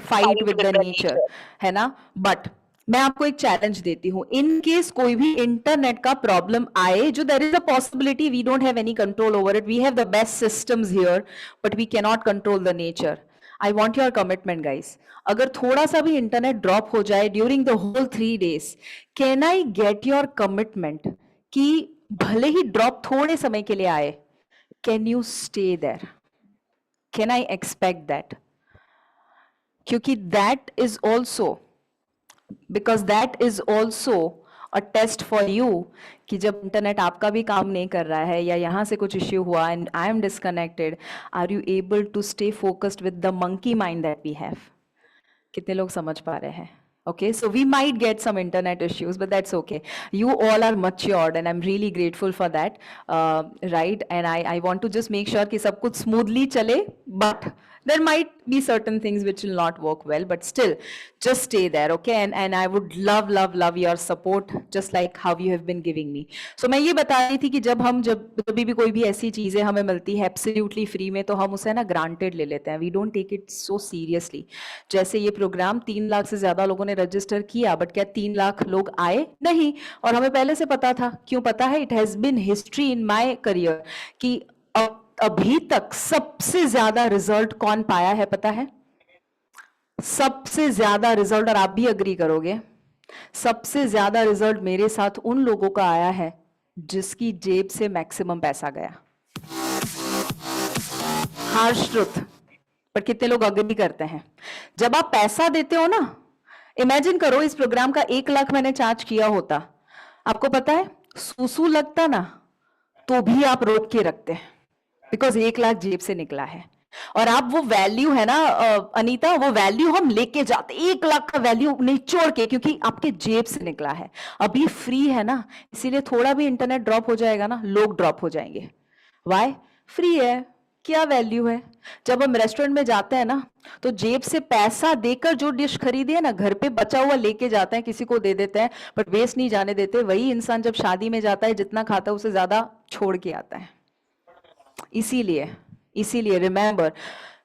Fight with the nature, है ना। But मैं आपको एक चैलेंज देती हूं, इन केस कोई भी इंटरनेट का प्रॉब्लम आए, जो there is a possibility, we don't have any control over it, we have the best systems here, but we can not control the nature. I want your commitment guys. अगर थोड़ा सा भी internet drop हो जाए during the whole 3 days, can I get your commitment कि भले ही drop थोड़े समय के लिए आए, can you stay there? Can I expect that? क्योंकि that is also, because that is also a test for you, कि जब इंटरनेट आपका भी काम नहीं कर रहा है या यहां से कुछ इश्यू हुआ and I am disconnected, are you able to stay focused with the monkey mind that we have? कितने लोग समझ पा रहे हैं? Okay, so we might get some internet issues, but that's okay. You all are matured and I'm really grateful for that, right? And I want to just make sure कि सब कुछ smoothly चले, but there might be certain things which will not work well, but still just stay there, okay? And I would love your support, just like how you have been giving me. So मैं ये बता रही थी कि जब कभी भी कोई भी ऐसी चीजें हमें मिलती है absolutely free में, तो हम उसे ना granted ले लेते हैं, we don't take it so seriously. जैसे ये प्रोग्राम 3 लाख से ज्यादा लोगों ने रजिस्टर किया, बट क्या 3 लाख लोग आए? नहीं। और हमें पहले से पता था। क्यों पता है? It has been history in my career कि अभी तक सबसे ज्यादा रिजल्ट कौन पाया है पता है? सबसे ज्यादा रिजल्ट, और आप भी अग्री करोगे, सबसे ज्यादा रिजल्ट मेरे साथ उन लोगों का आया है जिसकी जेब से मैक्सिमम पैसा गया। हार्श ट्रुथ, पर कितने लोग अग्री करते हैं? जब आप पैसा देते हो ना, इमेजिन करो इस प्रोग्राम का 1 लाख मैंने चार्ज किया होता, आपको पता है सूसू लगता ना, तो भी आप रोक के रखते हैं, बिकॉज 1 लाख जेब से निकला है। और आप वो वैल्यू है ना अनीता, वो वैल्यू हम लेके जाते, 1 लाख का वैल्यू निचोड़ के, क्योंकि आपके जेब से निकला है। अभी फ्री है ना, इसीलिए थोड़ा भी इंटरनेट ड्रॉप हो जाएगा ना, लोग ड्रॉप हो जाएंगे। वाई? फ्री है, क्या वैल्यू है? जब हम रेस्टोरेंट में जाते हैं ना, तो जेब से पैसा देकर जो डिश खरीदे है ना, घर पे बचा हुआ लेके जाते हैं, किसी को दे देते हैं, बट वेस्ट नहीं जाने देते। वही इंसान जब शादी में जाता है, जितना खाता है उससे ज्यादा छोड़ के आता है। इसीलिए इसीलिए रिमेंबर,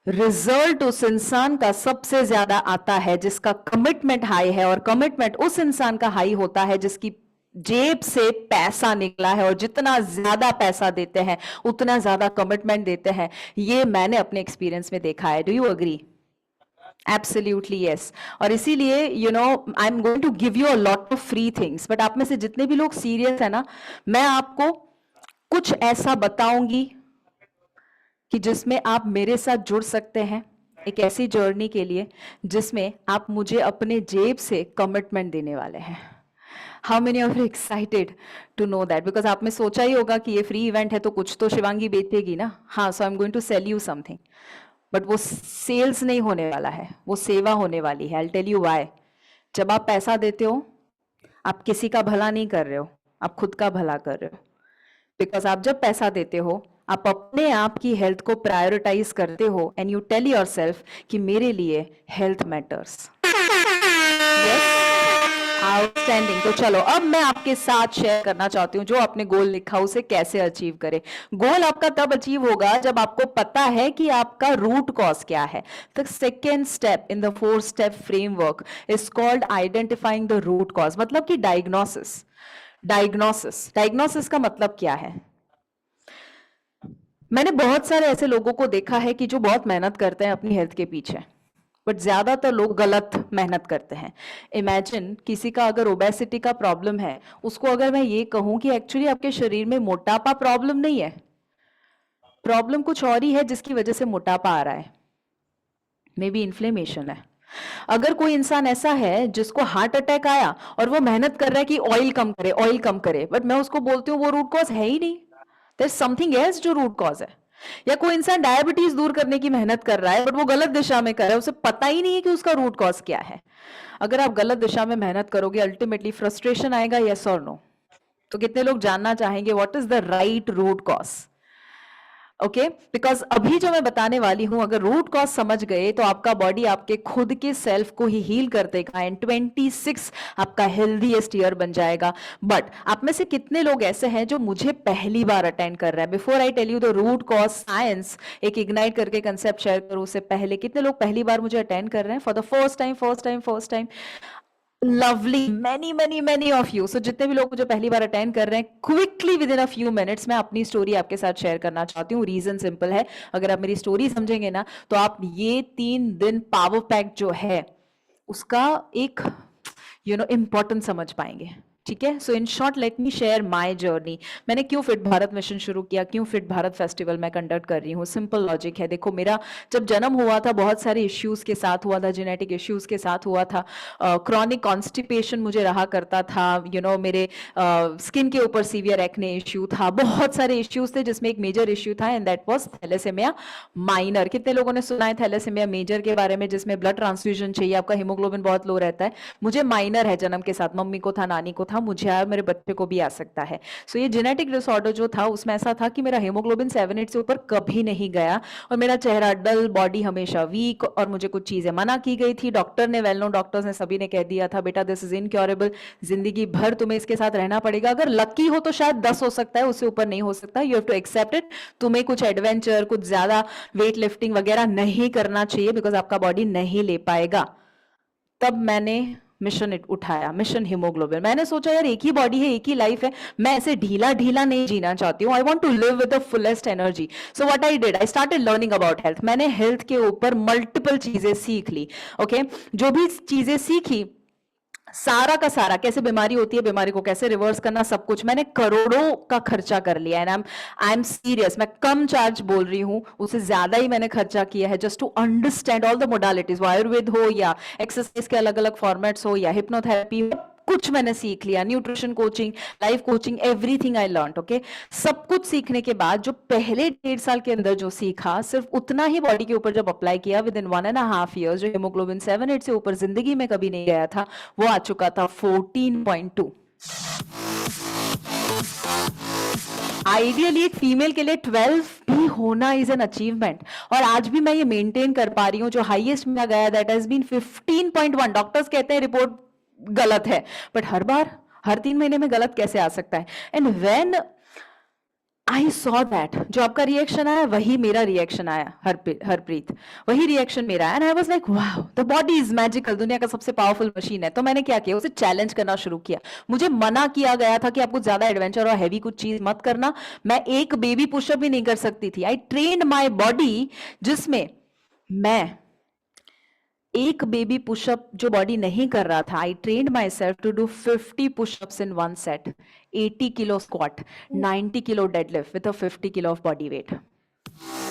रिजल्ट उस इंसान का सबसे ज्यादा आता है जिसका कमिटमेंट हाई है, और कमिटमेंट उस इंसान का हाई होता है जिसकी जेब से पैसा निकला है। और जितना ज्यादा पैसा देते हैं उतना ज्यादा कमिटमेंट देते हैं। ये मैंने अपने एक्सपीरियंस में देखा है। Do you agree? Absolutely yes. और इसीलिए I am going to give you a lot of free things, but आप में से जितने भी लोग सीरियस है ना, मैं आपको कुछ ऐसा बताऊंगी कि जिसमें आप मेरे साथ जुड़ सकते हैं, एक ऐसी जर्नी के लिए जिसमें आप मुझे अपने जेब से कमिटमेंट देने वाले हैं। How many of you excited to know that? Because आप में सोचा ही होगा कि ये फ्री इवेंट है तो कुछ तो शिवांगी बेचेगी ना। हाँ, so I am going to sell you something, but वो सेल्स नहीं होने वाला है, वो सेवा होने वाली है। I tell you why. जब आप पैसा देते हो, आप किसी का भला नहीं कर रहे हो, आप खुद का भला कर रहे हो। बिकॉज आप जब पैसा देते हो, आप अपने आप की हेल्थ को प्रायोरिटाइज करते हो, and you tell yourself कि मेरे लिए हेल्थ मैटर्स। आउटस्टैंडिंग। तो चलो, अब मैं आपके साथ शेयर करना चाहती हूँ जो आपने गोल लिखा उसे कैसे अचीव करें। गोल आपका तब अचीव होगा जब आपको पता है कि आपका रूट कॉज क्या है। The second step in the 4 step framework is called identifying the root cause, मतलब कि डायग्नोसिस। डायग्नोसिस का मतलब क्या है? मैंने बहुत सारे ऐसे लोगों को देखा है कि जो बहुत मेहनत करते हैं अपनी हेल्थ के पीछे, बट ज्यादातर लोग गलत मेहनत करते हैं। इमेजिन किसी का अगर ओबेसिटी का प्रॉब्लम है, उसको अगर मैं ये कहूं कि एक्चुअली आपके शरीर में मोटापा प्रॉब्लम नहीं है, प्रॉब्लम कुछ और ही है जिसकी वजह से मोटापा आ रहा है, मे बी इन्फ्लेमेशन है। अगर कोई इंसान ऐसा है जिसको हार्ट अटैक आया और वो मेहनत कर रहा है कि ऑयल कम करे, ऑयल कम करे, बट मैं उसको बोलती हूँ वो रूट कॉज है ही नहीं, देयर इज समथिंग एल्स जो रूट कॉज है। या कोई इंसान डायबिटीज दूर करने की मेहनत कर रहा है बट वो गलत दिशा में कर रहा है, उसे पता ही नहीं है कि उसका रूट कॉज क्या है। अगर आप गलत दिशा में मेहनत करोगे, अल्टीमेटली फ्रस्ट्रेशन आएगा, यस और नो? तो कितने लोग जानना चाहेंगे what is the right root cause? Okay because अभी जो मैं बताने वाली हूं, अगर रूट कॉज समझ गए तो आपका बॉडी आपके खुद के सेल्फ को ही हील कर देगा एंड 26 आपका हेल्दीएस्ट ईयर बन जाएगा। बट आप में से कितने लोग ऐसे हैं जो मुझे पहली बार अटेंड कर रहे हैं? Before I tell you the root cause science, एक इग्नाइट करके कंसेप्ट शेयर करूं उससे पहले, कितने लोग पहली बार मुझे अटेंड कर रहे हैं for the first time? Lovely, many of you. So जितने भी लोग मुझे पहली बार अटेंड कर रहे हैं, quickly with in a few minutes मैं अपनी स्टोरी आपके साथ शेयर करना चाहती हूँ। रीजन सिंपल है, अगर आप मेरी स्टोरी समझेंगे ना तो आप ये 3 दिन पावर पैक जो है उसका एक इंपॉर्टेंस समझ पाएंगे। ठीक है, so in short let me share my journey. मैंने क्यों फिट भारत मिशन शुरू किया, क्यों फिट भारत फेस्टिवल मैं कंडक्ट कर रही हूँ? सिंपल लॉजिक है। देखो, मेरा जब जन्म हुआ था बहुत सारे इश्यूज के साथ हुआ था, जेनेटिक इश्यूज के साथ हुआ था। क्रॉनिक कॉन्स्टिपेशन मुझे रहा करता था, मेरे स्किन के ऊपर सीवियर एक्ने इश्यू था, बहुत सारे इश्यूज थे जिसमें एक मेजर इश्यू था and that was thalassemia minor. कितने लोगों ने सुना है थैलेसेमिया मेजर के बारे में, जिसमें ब्लड ट्रांसफ्यूजन चाहिए, आपका हीमोग्लोबिन बहुत लो रहता है? मुझे माइनर है जन्म के साथ, मम्मी को था, नानी को था, मुझे आया, मेरे बच्चे को भी आ सकता है। सो ये जेनेटिक डिसऑर्डर जो था उसमें ऐसा था कि मेरा हीमोग्लोबिन 7-8 से ऊपर कभी नहीं गया और मेरा चेहरा डल, बॉडी हमेशा वीक, और मुझे कुछ चीजें मना की गई थी। डॉक्टर ने, वेल नोन डॉक्टर्स ने, सभी ने कह दिया था बेटा दिस इज इनक्योरेबल, जिंदगी भर तुम्हें इसके साथ रहना पड़ेगा। अगर लकी हो तो शायद 10 हो सकता है, उससे ऊपर नहीं हो सकता, you have to accept it. तुम्हें कुछ एडवेंचर, कुछ ज्यादा वेट लिफ्टिंग वगैरह नहीं करना चाहिए बिकॉज आपका बॉडी नहीं ले पाएगा। तब मैंने मिशन उठाया, मिशन हीमोग्लोबिन। मैंने सोचा यार एक ही बॉडी है, एक ही लाइफ है, मैं ऐसे ढीला ढीला नहीं जीना चाहती हूँ। I want to live with the fullest energy. So what I did, I started learning about health. मैंने हेल्थ के ऊपर मल्टीपल चीजें सीख ली। ओके जो भी चीजें सीखी, सारा का सारा, कैसे बीमारी होती है, बीमारी को कैसे रिवर्स करना, सब कुछ मैंने करोड़ों का खर्चा कर लिया। एंड आई एम सीरियस, मैं कम चार्ज बोल रही हूं, उससे ज्यादा ही मैंने खर्चा किया है just to understand all the modalities, Ayurveda हो या एक्सरसाइज के अलग अलग फॉर्मेट्स हो या हिप्नोथेरेपी, कुछ मैंने सीख लिया। Nutrition coaching, life coaching, everything I learn. Okay, सब कुछ सीखने के बाद जो पहले 1.5 साल के अंदर जो सीखा, सिर्फ उतना ही बॉडी के ऊपर जब अप्लाई किया, विद इन 1.5 ईयर्स जो हीमोग्लोबिन 7-8 से ऊपर जिंदगी में कभी नहीं गया था, वो आ चुका था 14.2। आइडियली एक फीमेल के लिए 12 भी होना इज एन अचीवमेंट, और आज भी मैं ये मेंटेन कर पा रही हूँ। जो हाईएस्ट मेरा गया दैट हैज बीन 15.1। डॉक्टर्स कहते हैं रिपोर्ट गलत है, बट हर बार, हर 3 महीने में गलत कैसे आ सकता है? And when I saw that, जो आपका रिएक्शन आया वही मेरा रिएक्शन आया, हरप्रीत, वही रिएक्शन मेरा आया। And I was like wow, the body is magical, दुनिया का सबसे पावरफुल मशीन है। तो मैंने क्या किया, उसे चैलेंज करना शुरू किया। मुझे मना किया गया था कि आपको ज्यादा एडवेंचर और हैवी कुछ चीज मत करना। मैं एक बेबी पुशअप भी नहीं कर सकती थी। आई ट्रेन्ड माई बॉडी, जिसमें मैं एक बेबी पुशअप जो बॉडी नहीं कर रहा था, I trained myself to do 50 pushups in 1 set, 80 kilo squat, 90 kilo deadlift with 50 kilo of body weight.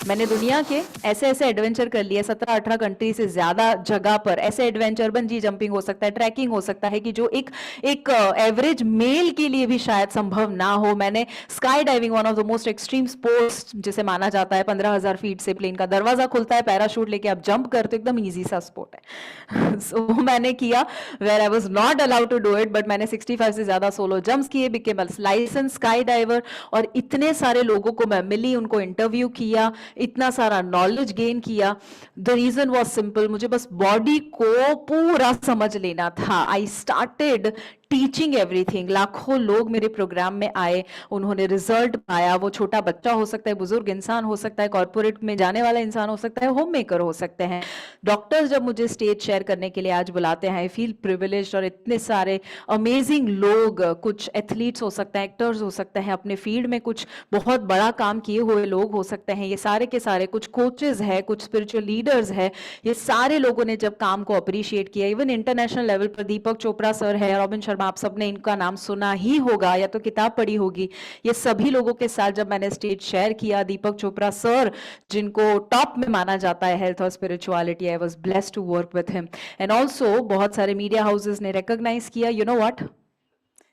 मैंने दुनिया के ऐसे ऐसे एडवेंचर कर लिए, 17-18 कंट्री से ज्यादा जगह पर ऐसे एडवेंचर, बंजी जंपिंग हो सकता है, ट्रैकिंग हो सकता है, कि जो एक एवरेज मेल के लिए भी शायद संभव ना हो। मैंने sky diving, one of the most extreme sports जिसे माना जाता है, 15,000 फीट से प्लेन का दरवाजा खुलता है, पैराशूट लेके आप जंप करते हो, एकदम ईजी सा स्पोर्ट है। सो मैंने किया, where I was not allowed to do it, but मैंने 65 से ज्यादा सोलो जंप्स किए, became a license sky diver, और इतने सारे लोगों को मैं मिली, उनको इंटरव्यू किया, इतना सारा नॉलेज गेन किया। द रीजन वॉज सिंपल, मुझे बस बॉडी को पूरा समझ लेना था। I started teaching everything. लाखों लोग मेरे प्रोग्राम में आए, उन्होंने रिजल्ट पाया। वो छोटा बच्चा हो सकता है, बुजुर्ग इंसान हो सकता है, कॉर्पोरेट में जाने वाला इंसान हो सकता है, होम मेकर हो सकते हैं। डॉक्टर्स जब मुझे स्टेज शेयर करने के लिए आज बुलाते हैं, आई फील प्रिविलेज्ड। और इतने सारे अमेजिंग लोग, कुछ एथलीट्स हो सकते हैं, एक्टर्स हो सकते हैं, अपने फील्ड में कुछ बहुत बड़ा काम किए हुए लोग हो सकते हैं, ये सारे के सारे, कुछ कोचेस है, कुछ स्पिरिचुअल लीडर्स है, ये सारे लोगों ने जब काम को अप्रिशिएट किया, इवन इंटरनेशनल लेवल पर दीपक चोपड़ा सर है, रॉबिन शर्मा, आप सबने इनका नाम सुना ही होगा या तो किताब पढ़ी होगी। ये सभी लोगों के साथ जब मैंने स्टेज शेयर किया, दीपक चोपड़ा सर जिनको टॉप में माना जाता है हेल्थ और spirituality, I was blessed to work with him. And also बहुत सारे मीडिया हाउसेस ने रिकॉग्नाइज किया। यू नो व्हाट,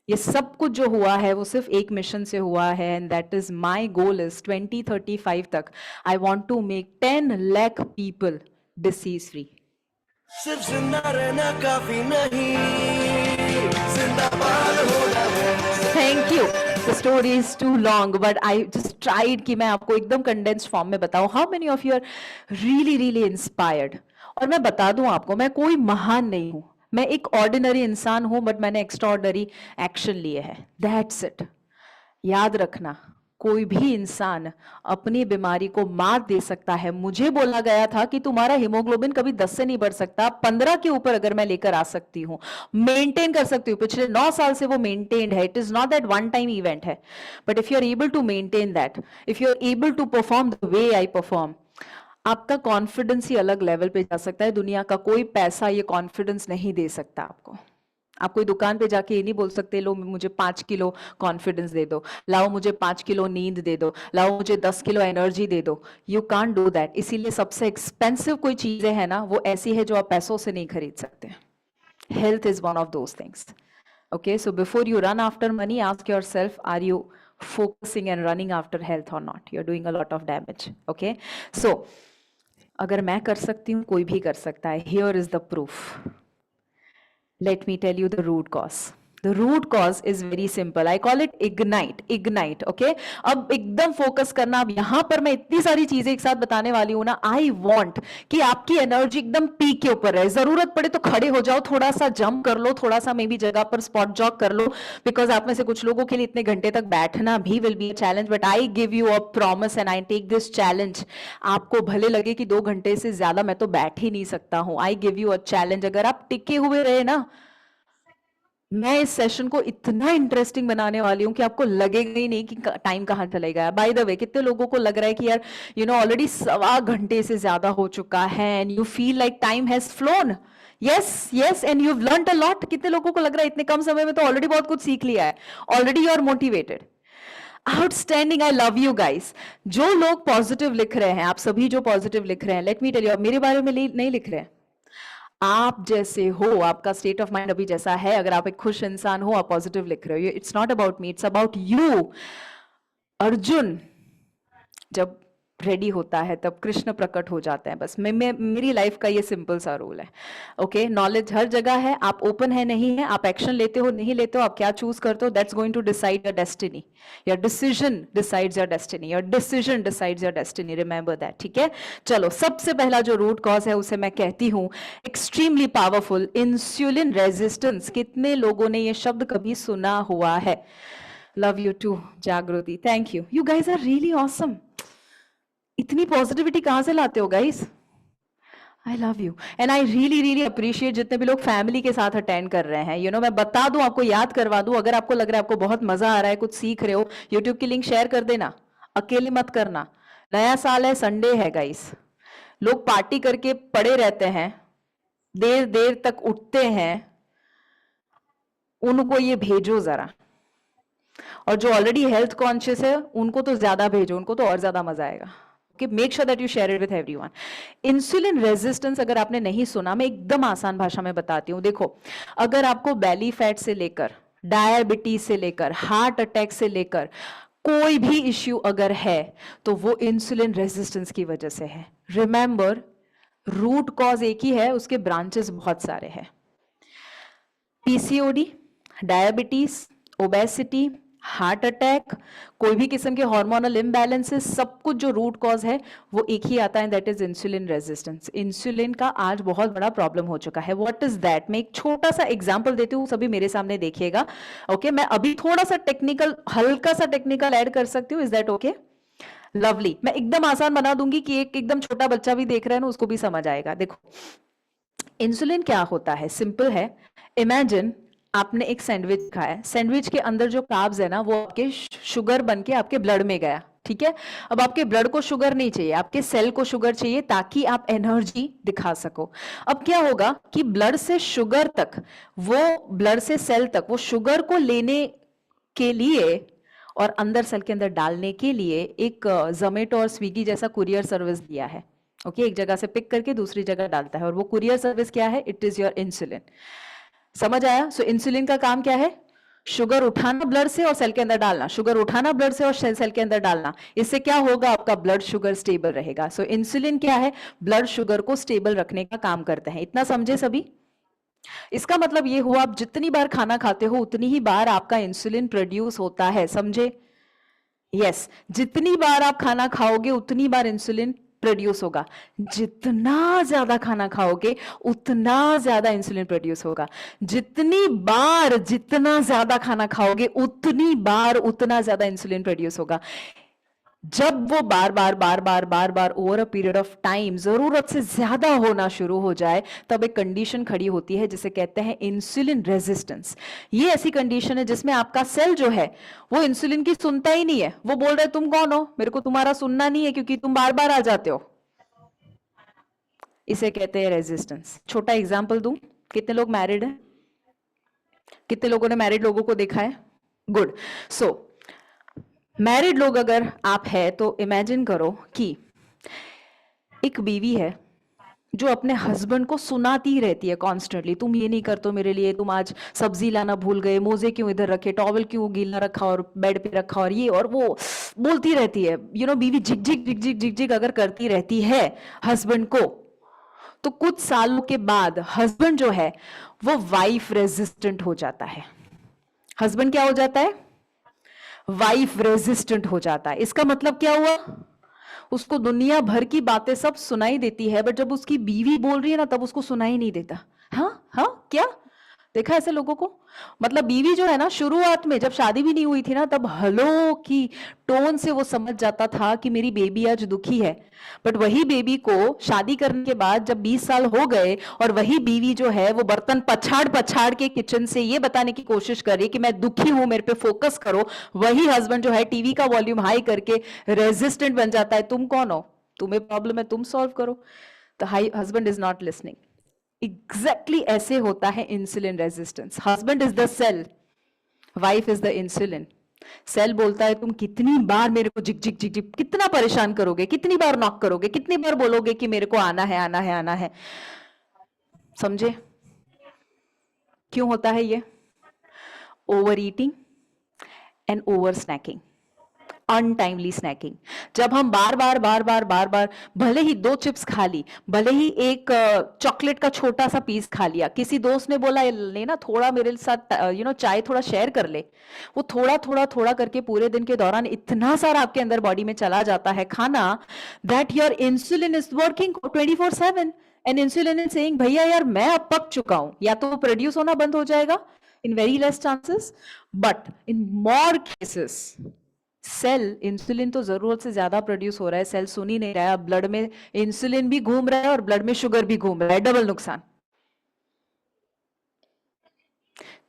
ये सब कुछ जो हुआ है वो सिर्फ एक मिशन से हुआ है, and that is my goal is 2035 तक I want to make 10 lakh people disease free. सिर्फ जिंदा रहना काफी नहीं, जिंदाबाद होना है। Thank you. The story is too long, but I just tried कि मैं आपको एकदम condensed form में बताऊं. How many of you are really, really inspired? और मैं बता दूं आपको, मैं कोई महान नहीं हूं. मैं एक ordinary इंसान हूं, but मैंने extraordinary action लिए हैं. That's it. याद रखना, कोई भी इंसान अपनी बीमारी को मात दे सकता है. मुझे बोला गया था कि तुम्हारा हीमोग्लोबिन कभी 10 से नहीं बढ़ सकता, 15 के ऊपर अगर मैं लेकर आ सकती हूं, मेंटेन कर सकती हूँ. पिछले 9 साल से वो मेंटेन्ड है. It is not that one time event है, but if you are able to maintain that, if you are able to perform the way I perform, आपका कॉन्फिडेंस ही अलग लेवल पे जा सकता है. दुनिया का कोई पैसा ये कॉन्फिडेंस नहीं दे सकता आपको. आप कोई दुकान पे जाके ये नहीं बोल सकते लो मुझे 5 किलो कॉन्फिडेंस दे दो, लाओ मुझे 5 किलो नींद दे दो, लाओ मुझे 10 किलो एनर्जी दे दो. You can't do that. इसीलिए सबसे एक्सपेंसिव कोई चीजें है ना, वो ऐसी है जो आप पैसों से नहीं खरीद सकते. Health is one of those things. Okay, so before you run after money, ask yourself, are you focusing and running after health or not? You're doing a lot of damage. Okay, so अगर मैं कर सकती हूँ, कोई भी कर सकता है. Here is the proof. Let me tell you the root cause. The root cause is very simple. I call it ignite. Ignite. Okay. अब एकदम फोकस करना. अब यहां पर मैं इतनी सारी चीजें एक साथ बताने वाली हूं ना. I want कि आपकी एनर्जी एकदम पीक के ऊपर रहे. जरूरत पड़े तो खड़े हो जाओ, थोड़ा सा जंप कर लो, थोड़ा सा मे बी जगह पर स्पॉट जॉग कर लो, बिकॉज आप में से कुछ लोगों के लिए इतने घंटे तक बैठना भी will be a challenge. But I give you a promise and I take this challenge. आपको भले लगे कि 2 घंटे से ज्यादा मैं तो बैठ ही नहीं सकता हूं. आई गिव यू अ चैलेंज. अगर आप टिके हुए रहे ना, मैं इस सेशन को इतना इंटरेस्टिंग बनाने वाली हूं कि आपको लगेगा ही नहीं कि टाइम कहां चले गया. बाय द वे, कितने लोगों को लग रहा है कि यार ऑलरेडी 1.25 घंटे से ज्यादा हो चुका है and you feel like time has phloem. Yes and you have learned a lot. कितने लोगों को लग रहा है इतने कम समय में तो ऑलरेडी बहुत कुछ सीख लिया है. Already you are motivated. Outstanding. I love you guys. जो लोग पॉजिटिव लिख रहे हैं, आप सभी जो पॉजिटिव लिख रहे हैं, लेट मी टेल यू, मेरे बारे में नहीं लिख रहे हैं. आप जैसे हो, आपका स्टेट ऑफ माइंड अभी जैसा है, अगर आप एक खुश इंसान हो, आप पॉजिटिव लिख रहे हो. It's not about me, it's about you. Arjun जब रेडी होता है तब कृष्ण प्रकट हो जाते हैं. बस मेरी लाइफ का ये सिंपल सा रूल है. ओके, नॉलेज हर जगह है. आप ओपन है नहीं है, आप एक्शन लेते हो नहीं लेते हो, आप क्या चूज करते हो, that's going to decide your destiny. Your decision decides your destiny. Your decision decides your destiny. Remember that. ठीक है, चलो. सबसे पहला जो रूट कॉज है उसे मैं कहती हूं एक्सट्रीमली पावरफुल इंसुलिन रेजिस्टेंस. कितने लोगों ने ये शब्द कभी सुना हुआ है? Love you too Jagriti. Thank you. You guys are really awesome. इतनी पॉजिटिविटी कहां से लाते हो guys? I love you and I really really appreciate जितने भी लोग फैमिली के साथ अटेंड कर रहे हैं. मैं बता दूं, आपको याद करवा दूं, अगर आपको लग रहा है आपको बहुत मजा आ रहा है, कुछ सीख रहे हो, यूट्यूब की लिंक शेयर कर देना. अकेले मत करना. नया साल है, संडे है गाइस. लोग पार्टी करके पड़े रहते हैं, देर देर तक उठते हैं. उनको ये भेजो जरा. और जो ऑलरेडी हेल्थ कॉन्शियस है उनको तो ज्यादा भेजो, उनको तो और ज्यादा मजा आएगा. Make sure that you share it with everyone. Insulin resistance अगर आपने नहीं सुना, मैं एकदम आसान भाषा में बताती हूं. देखो, अगर आपको बेली फैट से लेकर, डायबिटीज से लेकर, हार्ट अटैक से लेकर कोई भी इश्यू अगर है तो वो इंसुलिन रेजिस्टेंस की वजह से है. रिमेंबर, रूट कॉज एक ही है, उसके ब्रांचेस बहुत सारे हैं. PCOD, diabetes, obesity, heart attack, कोई भी किस्म के हार्मोनल इम्बैलेंसेस, सब कुछ जो रूट कॉज है वो एक ही आता है, that is insulin resistance. Insulin का आज बहुत बड़ा प्रॉब्लम हो चुका है. What is that? मैं एक छोटा सा एग्जांपल देती हूँ, सभी मेरे सामने देखिएगा. ओके, मैं अभी थोड़ा सा टेक्निकल, हल्का सा टेक्निकल ऐड कर सकती हूँ. Is that okay? लवली. मैं एकदम आसान बना दूंगी कि एक एकदम छोटा बच्चा भी देख रहा है ना, उसको भी समझ आएगा. देखो, इंसुलिन क्या होता है? सिंपल है. इमेजिन आपने एक सैंडविच खाया. सैंडविच के अंदर जो कार्ब्स है ना, वो आपके शुगर बन के आपके ब्लड में गया. ठीक है, अब आपके ब्लड को शुगर नहीं चाहिए, आपके सेल को शुगर चाहिए ताकि आप एनर्जी दिखा सको. अब क्या होगा कि ब्लड से शुगर तक, वो ब्लड से सेल तक, वो शुगर को लेने के लिए और अंदर सेल के अंदर डालने के लिए एक जोमेटो और स्विगी जैसा कुरियर सर्विस दिया है. ओके, एक जगह से पिक करके दूसरी जगह डालता है, और वो कुरियर सर्विस क्या है? It is your insulin. समझ आया? सो इंसुलिन का काम क्या है? शुगर उठाना ब्लड से और सेल के अंदर डालना, शुगर उठाना ब्लड से और सेल के अंदर डालना. इससे क्या होगा? आपका ब्लड शुगर स्टेबल रहेगा. सो इंसुलिन क्या है? ब्लड शुगर को स्टेबल रखने का काम करते हैं. इतना समझे सभी? इसका मतलब ये हुआ आप जितनी बार खाना खाते हो उतनी ही बार आपका इंसुलिन प्रोड्यूस होता है, समझे? यस, जितनी बार आप खाना खाओगे उतनी बार इंसुलिन प्रोड्यूस होगा। जितना ज्यादा खाना खाओगे उतना ज्यादा इंसुलिन प्रोड्यूस होगा। जितनी बार जितना ज्यादा खाना खाओगे उतनी बार उतना ज्यादा इंसुलिन प्रोड्यूस होगा। जब वो बार बार बार बार बार बार over a period of time जरूरत से ज्यादा होना शुरू हो जाए तब एक कंडीशन खड़ी होती है जिसे कहते हैं इंसुलिन रेजिस्टेंस। ये ऐसी कंडीशन है जिसमें आपका सेल जो है वो इंसुलिन की सुनता ही नहीं है। वो बोल रहा है तुम कौन हो, मेरे को तुम्हारा सुनना नहीं है क्योंकि तुम बार बार आ जाते हो। इसे कहते हैं रेजिस्टेंस। छोटा एग्जाम्पल दूं, कितने लोग मैरिड हैं? कितने लोगों ने मैरिड लोगों को देखा है? गुड। सो मैरिड लोग अगर आप है तो इमेजिन करो कि एक बीवी है जो अपने हस्बैंड को सुनाती रहती है कॉन्स्टेंटली, तुम ये नहीं करते मेरे लिए, तुम आज सब्जी लाना भूल गए, मोजे क्यों इधर रखे, टॉवल क्यों गीला रखा और बेड पे रखा, और ये और वो बोलती रहती है। बीवी झिक झिक झिक झिक झिक झिक अगर करती रहती है हस्बैंड को, तो कुछ सालों के बाद हस्बैंड जो है वो वाइफ रेजिस्टेंट हो जाता है। हस्बैंड क्या हो जाता है? वाइफ रेजिस्टेंट हो जाता है। इसका मतलब क्या हुआ? उसको दुनिया भर की बातें सब सुनाई देती है, बट जब उसकी बीवी बोल रही है ना तब उसको सुनाई नहीं देता। हाँ हाँ, क्या देखा ऐसे लोगों को? मतलब बीवी जो है ना, शुरुआत में जब शादी भी नहीं हुई थी ना, तब हेलो की टोन से वो समझ जाता था कि मेरी बेबी आज दुखी है। बट वही बेबी को शादी करने के बाद जब 20 साल हो गए और वही बीवी जो है वो बर्तन पछाड़ पछाड़ के किचन से ये बताने की कोशिश कर रही है कि मैं दुखी हूं, मेरे पे फोकस करो, वही हस्बैंड जो है टीवी का वॉल्यूम हाई करके रेजिस्टेंट बन जाता है। तुम कौन हो, तुम्हें प्रॉब्लम है, तुम सॉल्व करो। तो husband is not listening. Exactly ऐसे होता है insulin resistance. Husband is the cell, wife is the insulin. Cell बोलता है तुम कितनी बार मेरे को जिक जिक जिक जिक कितना परेशान करोगे, कितनी बार नॉक करोगे, कितनी बार बोलोगे कि मेरे को आना है आना है आना है। समझे क्यों होता है ये? Over eating and over snacking, untimely snacking. जब हम बार बार बार बार बार बार भले ही 2 चिप्स खा ली, भले ही एक चॉकलेट का छोटा सा पीस खा लिया, किसी दोस्त ने बोला लेना थोड़ा मेरे साथ चाय थोड़ा शेयर कर ले, वो थोड़ा थोड़ा थोड़ा करके पूरे दिन के दौरान इतना सारा आपके अंदर बॉडी में चला जाता है खाना, that your insulin is working 24/7 and insulin is saying भैया यार मैं अब पक चुका हूं, या तो प्रोड्यूस होना बंद हो जाएगा in very less chances, but in more cases cell insulin तो जरूरत से ज्यादा प्रोड्यूस हो रहा है, सेल सुन ही नहीं रहा है, अब ब्लड में इंसुलिन भी घूम रहा है और ब्लड में शुगर भी घूम रहा है, डबल नुकसान।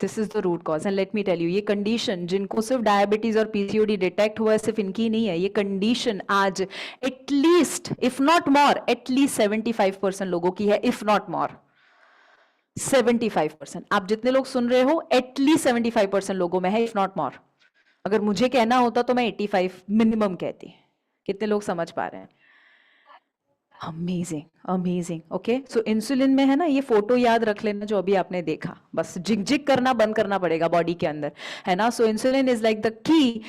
This is the root cause and let me tell you, ये कंडीशन जिनको सिर्फ डायबिटीज और पीसीओडी डिटेक्ट हुआ है सिर्फ इनकी नहीं है, ये कंडीशन आज at least if not more at least 75% लोगों की है, इफ नॉट मोर 75%। आप जितने लोग सुन रहे हो एटलीस्ट 75% लोगों में है, इफ नॉट मोर। अगर मुझे कहना होता तो मैं 85 मिनिमम कहती। कितने लोग समझ पा रहे हैं? Amazing amazing. ओके, सो इंसुलिन में है ना, ये फोटो याद रख लेना जो अभी आपने देखा, बस जिग जिग करना बंद करना पड़ेगा बॉडी के अंदर, है ना। So insulin is like the key.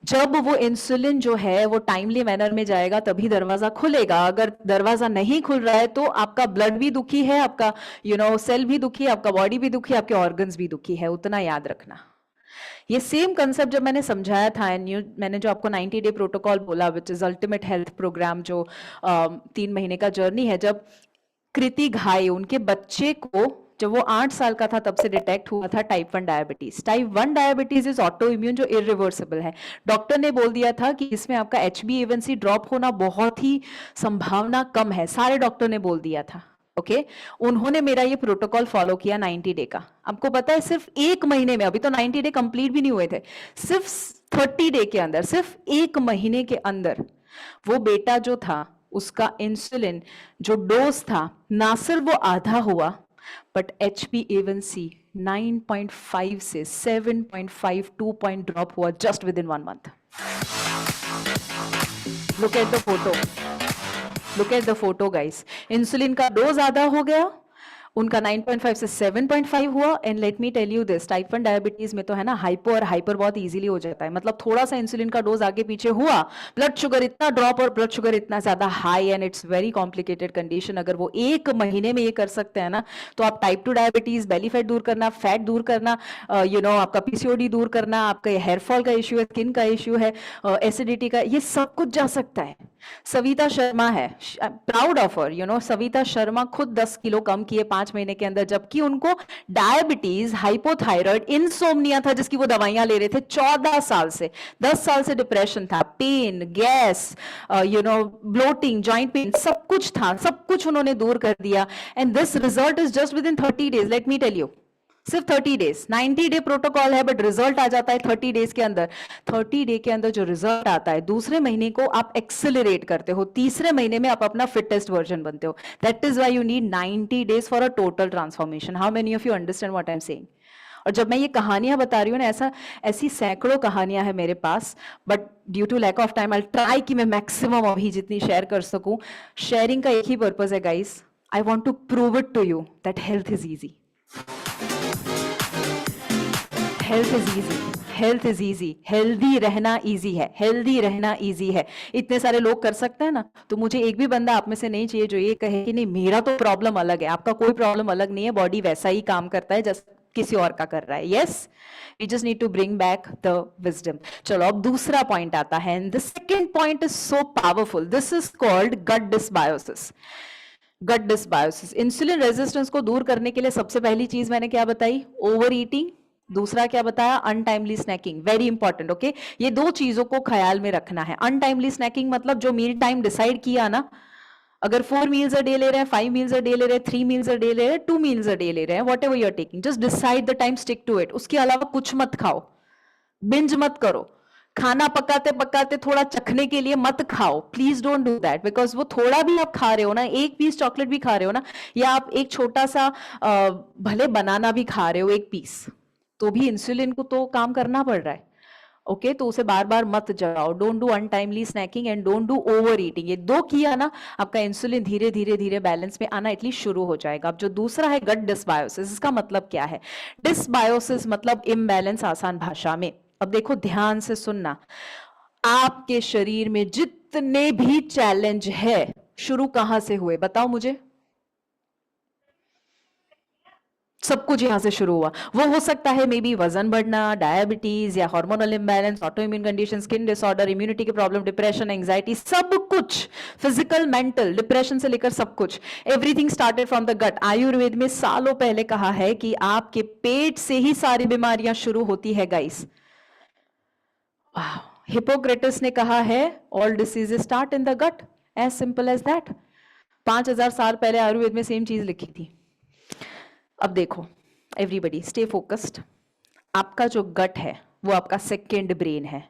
जब वो इंसुलिन जो है वो टाइमली मैनर में जाएगा तभी दरवाजा खुलेगा। अगर दरवाजा नहीं खुल रहा है तो आपका ब्लड भी दुखी है, आपका सेल भी दुखी है, आपका बॉडी भी दुखी है, आपके ऑर्गन्स भी दुखी है, उतना याद रखना। ये सेम कंसेप्ट जब मैंने समझाया था, मैंने जो आपको 90 डे प्रोटोकॉल बोला which is ultimate health program, जो 3 महीने का जर्नी है, जब कृति घाई उनके बच्चे को जब वो 8 साल का था तब से डिटेक्ट हुआ था type 1 diabetes. Type 1 diabetes is auto immune जो इरिवर्सिबल है। डॉक्टर ने बोल दिया था कि इसमें आपका HbA1c ड्रॉप होना बहुत ही संभावना कम है, सारे डॉक्टर ने बोल दिया था। ओके उन्होंने मेरा ये प्रोटोकॉल फॉलो किया 90 डे का। आपको पता है सिर्फ 1 महीने में, अभी तो 90 डे कंप्लीट भी नहीं हुए थे, सिर्फ 30 डे के अंदर, सिर्फ 1 महीने के अंदर वो बेटा जो था उसका इंसुलिन जो डोज था ना सिर्फ वो आधा हुआ, बट HbA1c 9.5 से 7.52 पॉइंट ड्रॉप हुआ just within 1 month. Look at the photo, look at the photo guys. Insulin का डोज आधा हो गया उनका 9.5 से 7.5 हुआ। And let me tell you this, type 1 diabetes में तो है ना हाइपो और हाइपर बहुत इजीली हो जाता है। मतलब थोड़ा सा इंसुलिन का डोज आगे पीछे हुआ, ब्लड शुगर इतना ड्रॉप और ब्लड शुगर इतना ज्यादा high, and it's very complicated condition. अगर वो एक महीने में ये कर सकते हैं ना, तो आप टाइप 2 डायबिटीज, बेली फैट दूर करना, फैट दूर करना, आपका पीसीओडी दूर करना, आपका हेयर फॉल का इश्यू है, स्किन का इश्यू है, एसिडिटी का, ये सब कुछ जा सकता है। सविता शर्मा है, proud of her, Savita Sharma खुद 10 किलो कम किए 5 महीने के अंदर, जबकि उनको डायबिटीज, हाइपोथायराइड, इंसोम्निया था जिसकी वो दवाइयां ले रहे थे 14 साल से। 10 साल से डिप्रेशन था, pain, gas, bloating, joint pain, सब कुछ था, सब कुछ उन्होंने दूर कर दिया। And this result is just within 30 days. Let me tell you, सिर्फ 30 डेज, 90 डे प्रोटोकॉल है, बट रिजल्ट आ जाता है 30 डेज के अंदर। 30 डे के अंदर जो रिजल्ट आता है, दूसरे महीने को आप एक्सेलरेट करते हो, तीसरे महीने में आप अपना फिटेस्ट वर्जन बनते हो। That is why you need 90 days for a total transformation. How many of you understand what I am saying? और जब मैं ये कहानियां बता रही हूँ ना, ऐसी सैकड़ों कहानियां हैं मेरे पास, but due to lack of time I try कि मैं मैक्सिमम अभी जितनी शेयर कर सकूं। शेयरिंग का एक ही पर्पज है guys, I want to prove it to you that health is easy. Health is easy, health is easy, healthy रहना इजी है, हेल्दी रहना इजी है। इतने सारे लोग कर सकते हैं ना, तो मुझे एक भी बंदा आप में से नहीं चाहिए जो ये कहे कि नहीं मेरा तो प्रॉब्लम अलग है। आपका कोई प्रॉब्लम अलग नहीं है, बॉडी वैसा ही काम करता है जैसे किसी और का कर रहा है। Yes, we just need to bring back the wisdom. चलो अब दूसरा पॉइंट आता है, and the second point is so powerful. This is called gut dysbiosis. Gut dysbiosis, insulin resistance को दूर करने के लिए सबसे पहली चीज मैंने क्या बताई? Over eating. दूसरा क्या बताया? Untimely snacking. Very important, okay? ये दो चीजों को ख्याल में रखना है। अनटाइमली स्नैकिंग मतलब जो मील टाइम डिसाइड किया ना, अगर 4 मील्स अ डे ले रहे हैं, 5 मील्स अ डे ले रहे हैं, 3 मील्स अ डे ले रहे हैं, 2 मील्स अ डे ले रहे हैं, whatever you are taking, just decide the time, stick to it. उसके अलावा कुछ मत खाओ, बिंज मत करो। खाना पकाते पकाते थोड़ा चखने के लिए मत खाओ, please don't do that, because वो थोड़ा भी आप खा रहे हो ना, एक पीस चॉकलेट भी खा रहे हो ना, या आप एक छोटा सा भले बनाना भी खा रहे हो एक पीस, तो भी इंसुलिन को तो काम करना पड़ रहा है। ओके, तो उसे बार बार मत जगाओ। Don't do untimely snacking and don't do over eating. ये दो किया ना, आपका इंसुलिन धीरे धीरे धीरे बैलेंस में आना एटलीस्ट शुरू हो जाएगा। अब जो दूसरा है गट डिसबायोसिस, इसका मतलब क्या है? डिसबायोसिस मतलब इम्बैलेंस, आसान भाषा में। अब देखो ध्यान से सुनना, आपके शरीर में जितने भी चैलेंज है शुरू कहां से हुए बताओ मुझे? सब कुछ यहां से शुरू हुआ। वो हो सकता है मे बी वजन बढ़ना, डायबिटीज या hormonal imbalance, autoimmune condition, skin disorder, immunity के प्रॉब्लम, डिप्रेशन, एंजाइटी, सब कुछ, फिजिकल, मेंटल, डिप्रेशन से लेकर सब कुछ, everything started from the gut. Ayurveda में सालों पहले कहा है कि आपके पेट से ही सारी बीमारियां शुरू होती है गाइस। हिपोक्रेटिस ने कहा है all diseases start in the gut, as simple as that. 5000 साल पहले आयुर्वेद में सेम चीज लिखी थी। अब देखो, एवरीबडी स्टे फोकस्ड। आपका जो गट है वो आपका सेकेंड ब्रेन है।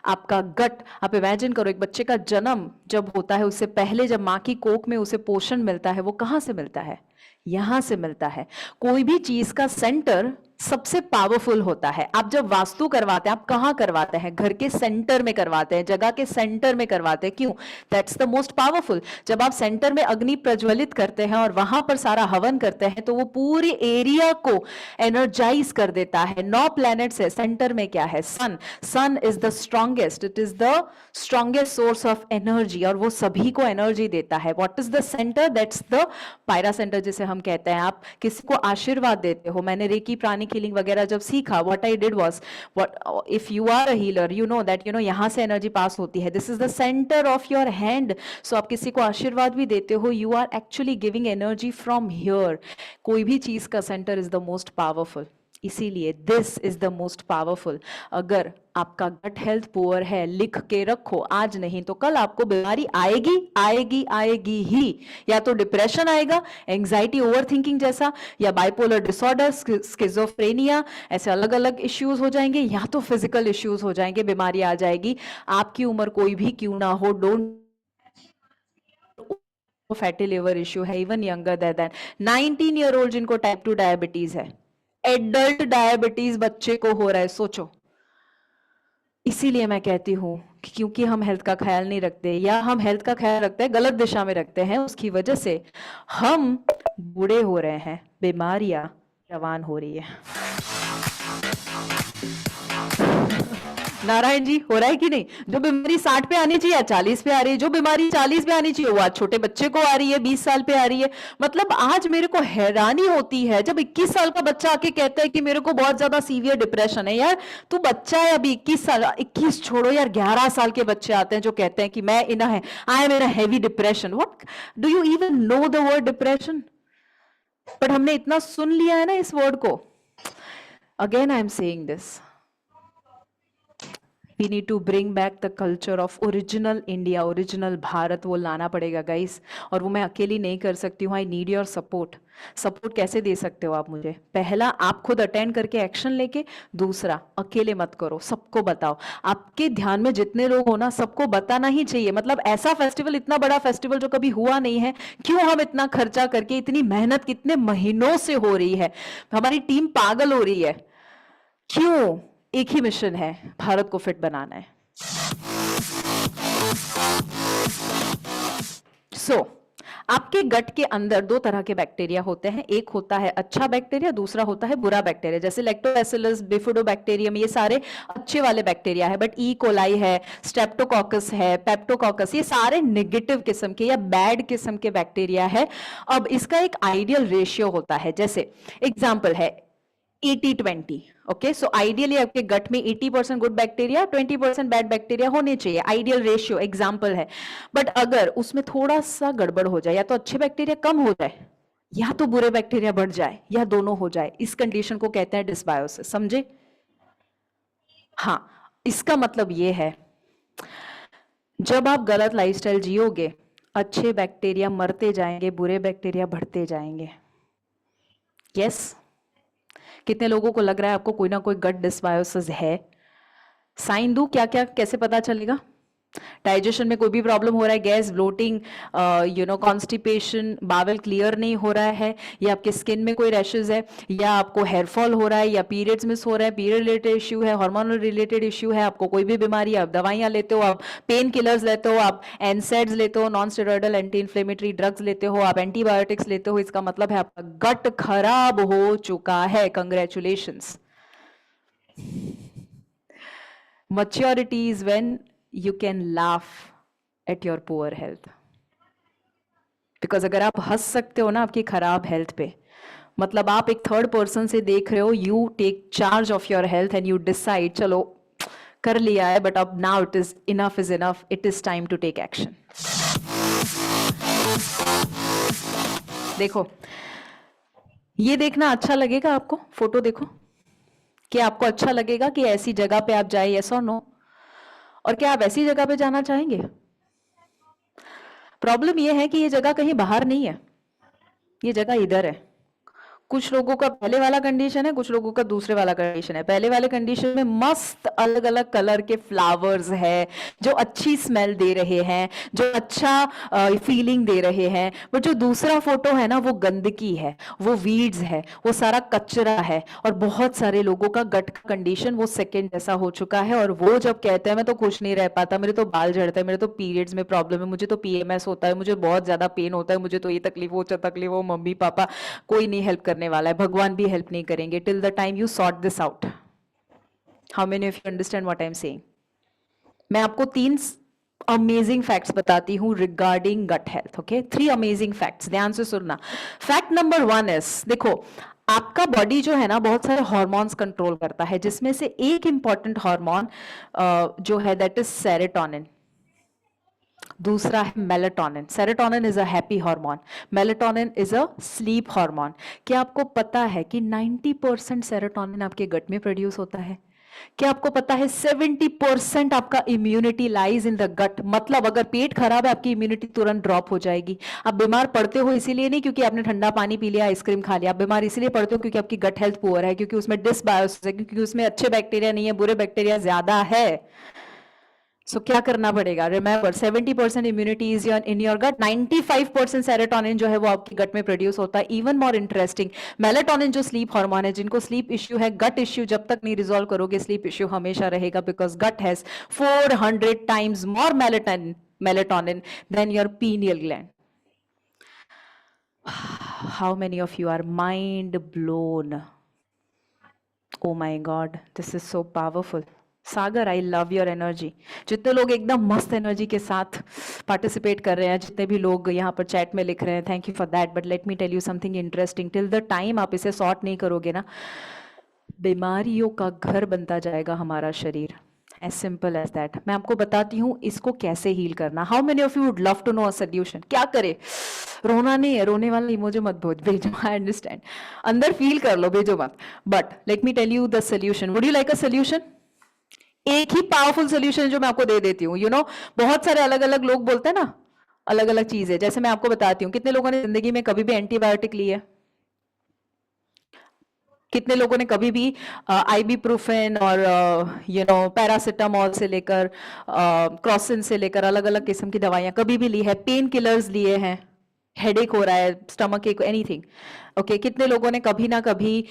आपका गट, आप इमेजिन करो, एक बच्चे का जन्म जब होता है, उससे पहले जब माँ की कोख में उसे पोषण मिलता है, वो कहां से मिलता है? यहां से मिलता है। कोई भी चीज का सेंटर सबसे पावरफुल होता है। आप जब वास्तु करवाते हैं, आप कहां करवाते हैं? घर के सेंटर में करवाते हैं, जगह के सेंटर में करवाते हैं। क्यों? That's the most powerful. जब आप सेंटर में अग्नि प्रज्वलित करते हैं और वहां पर सारा हवन करते हैं, तो वो पूरे एरिया को एनर्जाइज कर देता है। 9 प्लैनेट्स है, सेंटर में क्या है? Sun. Sun is the strongest, it is the strongest source of energy, और वो सभी को एनर्जी देता है। What is the centre? That's the पायरा सेंटर, जिसे हम कहते हैं। आप किसी को आशीर्वाद देते हो, मैंने रेकी, प्राणिक हीलिंग वगैरह जब सीखा, what I did was, what if you are a healer, you know that यहां से एनर्जी पास होती है। This is the centre of your hand. So आप किसी को आशीर्वाद भी देते हो, you are actually giving energy from here. कोई भी चीज का centre is the most powerful, इसीलिए this is the most powerful. अगर आपका गट हेल्थ पुअर है, लिख के रखो, आज नहीं तो कल आपको बीमारी आएगी, आएगी, आएगी ही। या तो डिप्रेशन आएगा, एंजाइटी, ओवरथिंकिंग जैसा, या बाइपोलर डिसऑर्डर, स्किज़ोफ्रेनिया, ऐसे अलग अलग इश्यूज हो जाएंगे, या तो फिजिकल इश्यूज हो जाएंगे, बीमारी आ जाएगी। आपकी उम्र कोई भी क्यों ना हो, डोंट, फैटी लिवर इश्यू है, even younger than 19 year old जिनको टाइप 2 डायबिटीज है, एडल्ट डायबिटीज बच्चे को हो रहा है, सोचो। इसीलिए मैं कहती हूं क्योंकि हम हेल्थ का ख्याल नहीं रखते, या हम हेल्थ का ख्याल रखते हैं गलत दिशा में रखते हैं, उसकी वजह से हम बूढ़े हो रहे हैं, बीमारियां जवान हो रही है। नारायण जी, हो रहा है कि नहीं? जो बीमारी 60 पे आनी चाहिए 40 पे आ रही है, जो बीमारी 40 पे आनी चाहिए वो आज छोटे बच्चे को आ रही है, 20 साल पे आ रही है। मतलब आज मेरे को हैरानी होती है जब 21 साल का बच्चा आके कहता है कि मेरे को बहुत ज्यादा सीवियर डिप्रेशन है। यार तू बच्चा है अभी, 21 साल, 21 छोड़ो यार, 11 साल के बच्चे आते हैं जो कहते हैं कि मैं इन है, I am in a heavy depression. What do you even know the word depression? But हमने इतना सुन लिया है ना इस वर्ड को। Again I am saying this, we need to bring back the culture of original India, original Bharat, वो लाना पड़ेगा गाइस। और वो मैं अकेली नहीं कर सकती हूँ, I need your support. Support कैसे दे सकते हो आप मुझे? पहला, आप खुद अटेंड करके एक्शन लेके। दूसरा, अकेले मत करो, सबको बताओ। आपके ध्यान में जितने लोग हो ना, सबको बताना ही चाहिए। मतलब ऐसा फेस्टिवल, इतना बड़ा फेस्टिवल जो कभी हुआ नहीं है, क्यों हम इतना खर्चा करके, इतनी मेहनत कितने महीनों से हो रही है, हमारी टीम पागल हो रही है, क्यों? एक ही मिशन है, भारत को फिट बनाना है। आपके गट के अंदर दो तरह के बैक्टीरिया होते हैं, एक होता है अच्छा बैक्टीरिया, दूसरा होता है बुरा बैक्टीरिया। जैसे लैक्टोबैसिलस, बिफिडोबैक्टीरियम, ये सारे अच्छे वाले बैक्टीरिया है, बट ई कोलाई है, स्ट्रेप्टोकोकस है, पेप्टोकोकस, ये सारे नेगेटिव किस्म के या बैड किस्म के बैक्टीरिया है। अब इसका एक आइडियल रेशियो होता है, जैसे एग्जाम्पल है 80-20। ओके, सो आइडियली आपके गट में 80% गुड बैक्टीरिया, 20% बैड बैक्टीरिया होने चाहिए, आइडियल रेशियो एग्जांपल है। बट अगर उसमें थोड़ा सा गड़बड़ हो जाए, या तो अच्छे बैक्टीरिया कम हो जाए, या तो बुरे बैक्टीरिया बढ़ जाए, या दोनों हो जाए, इस कंडीशन को कहते हैं डिसबायोसिस। समझे? हाँ, इसका मतलब ये है, जब आप गलत लाइफस्टाइल जियोगे, अच्छे बैक्टीरिया मरते जाएंगे, बुरे बैक्टीरिया बढ़ते जाएंगे। यस? कितने लोगों को लग रहा है आपको कोई ना कोई गट डिसबायोसिस है? साइन दूं क्या क्या, कैसे पता चलेगा? डाइजेशन में कोई भी प्रॉब्लम हो रहा है, gas, bloating, constipation, bowel clear नहीं हो रहा है, या आपके स्किन में कोई रैशेज है, या आपको हेयर फॉल हो रहा है, या पीरियड्स मिस हो रहा है, पीरियड रिलेटेड इश्यू है, हार्मोनल रिलेटेड इश्यू है, आपको कोई भी बीमारी, आप दवाइयां लेते हो, आप पेन किलर्स लेते हो, आप एनसेड्स लेते हो, non steroidal anti inflammatory drugs लेते हो, आप एंटीबायोटिक्स लेते हो, इसका मतलब है आपका गट खराब हो चुका है। Congratulations. Maturity is when you can laugh at your poor health. Because अगर आप हंस सकते हो ना आपकी खराब हेल्थ पे, मतलब आप एक थर्ड पर्सन से देख रहे हो, you take charge of your health and you decide, चलो कर लिया है, बट अब now it is enough, it is time to take action. देखो, ये देखना अच्छा लगेगा आपको? फोटो देखो, क्या आपको अच्छा लगेगा कि ऐसी जगह पे आप जाए? यस और नो? और क्या आप ऐसी जगह पे जाना चाहेंगे? प्रॉब्लम यह है कि ये जगह कहीं बाहर नहीं है, ये जगह इधर है। कुछ लोगों का पहले वाला कंडीशन है, कुछ लोगों का दूसरे वाला कंडीशन है। पहले वाले कंडीशन में मस्त अलग अलग कलर के फ्लावर्स है, जो अच्छी स्मेल दे रहे हैं, जो अच्छा फीलिंग दे रहे हैं। बट जो दूसरा फोटो है ना, वो गंदगी है, वो वीड्स है, वो सारा कचरा है, और बहुत सारे लोगों का गट का कंडीशन वो सेकेंड जैसा हो चुका है। और वो जब कहते हैं मैं तो खुश नहीं रह पाता, मेरे तो बाल झड़ते हैं, मेरे तो पीरियड्स में प्रॉब्लम है, मुझे तो पीएमएस होता है, मुझे बहुत ज्यादा पेन होता है, मुझे तो ये तकलीफ, वो तकलीफ, वो मम्मी पापा कोई नहीं हेल्प करने वाला है, भगवान भी हेल्प नहीं करेंगे, till the time you sort this out. How many of you understand what I am saying? मैं आपको 3 अमेजिंग फैक्ट्स बताती हूं regarding gut health. Okay, 3 amazing facts, ध्यान से सुनना। फैक्ट नंबर 1 इज, देखो, आपका बॉडी जो है ना बहुत सारे हार्मोन्स कंट्रोल करता है, जिसमें से एक इंपॉर्टेंट हार्मोन जो है दैट इज सेरोटोनिन, दूसरा है melatonin. Serotonin is a happy hormone, melatonin is a slip hormone. क्या आपको पता है कि 90% सेरोटोनिन आपके गट में प्रोड्यूस होता है? क्या आपको पता है 70% आपका immunity lies in the gut? मतलब अगर पेट खराब है, आपकी इम्यूनिटी तुरंत ड्रॉप हो जाएगी। आप बीमार पड़ते हो इसीलिए नहीं क्योंकि आपने ठंडा पानी पी लिया, आइसक्रीम खा लिया, आप बीमार इसलिए पड़ते हो क्योंकि आपकी गट हेल्थ पुअर है, क्योंकि उसमें डिसबायोसिस है, क्योंकि उसमें अच्छे बैक्टीरिया नहीं है, बुरे बैक्टीरिया ज्यादा है। सो क्या करना पड़ेगा? Remember 70% immunity is in your gut, 95% serotonin जो है वो आपके गट में प्रोड्यूस होता है। इवन मोर इंटरेस्टिंग, मेलाटोनिन जो स्लीप हार्मोन है, जिनको स्लीप इश्यू है, गट इश्यू जब तक नहीं रिजॉल्व करोगे स्लीप इश्यू हमेशा रहेगा, because gut has 400 times more melatonin than your pineal gland. How many of you are mind blown? Oh my God, this is so powerful. Sagar, I love your energy. जितने लोग एकदम मस्त energy के साथ participate कर रहे हैं, जितने भी लोग यहाँ पर चैट में लिख रहे हैं, thank you for that. But let me tell you something interesting, till the time आप इसे सॉर्ट नहीं करोगे ना, बीमारियों का घर बनता जाएगा हमारा शरीर। As simple as that. मैं आपको बताती हूँ इसको कैसे हील करना। How many of you would love to know a solution? क्या करे? रोना नहीं है, रोने वाला इमोजी मत भेजो, आई अंडरस्टैंड, अंदर फील कर लो, भेजो मत। But let me tell you the solution. Would you like a solution? एक ही पावरफुल सोल्यूशन जो मैं आपको दे देती हूँ। बहुत सारे अलग अलग लोग बोलते हैं ना अलग अलग चीजें। जैसे मैं आपको बताती हूँ, कितने लोगों ने जिंदगी में कभी भी एंटीबायोटिक ली है? कितने लोगों ने कभी भी आइबीप्रूफेन और पैरासिटामोल से लेकर क्रॉसिन से लेकर अलग अलग किस्म की दवाइयां कभी भी ली है? पेन किलर्स लिए हैं? हेडेक हो रहा है, स्टमक एक, एनीथिंग। ओके, कितने लोगों ने कभी ना कभी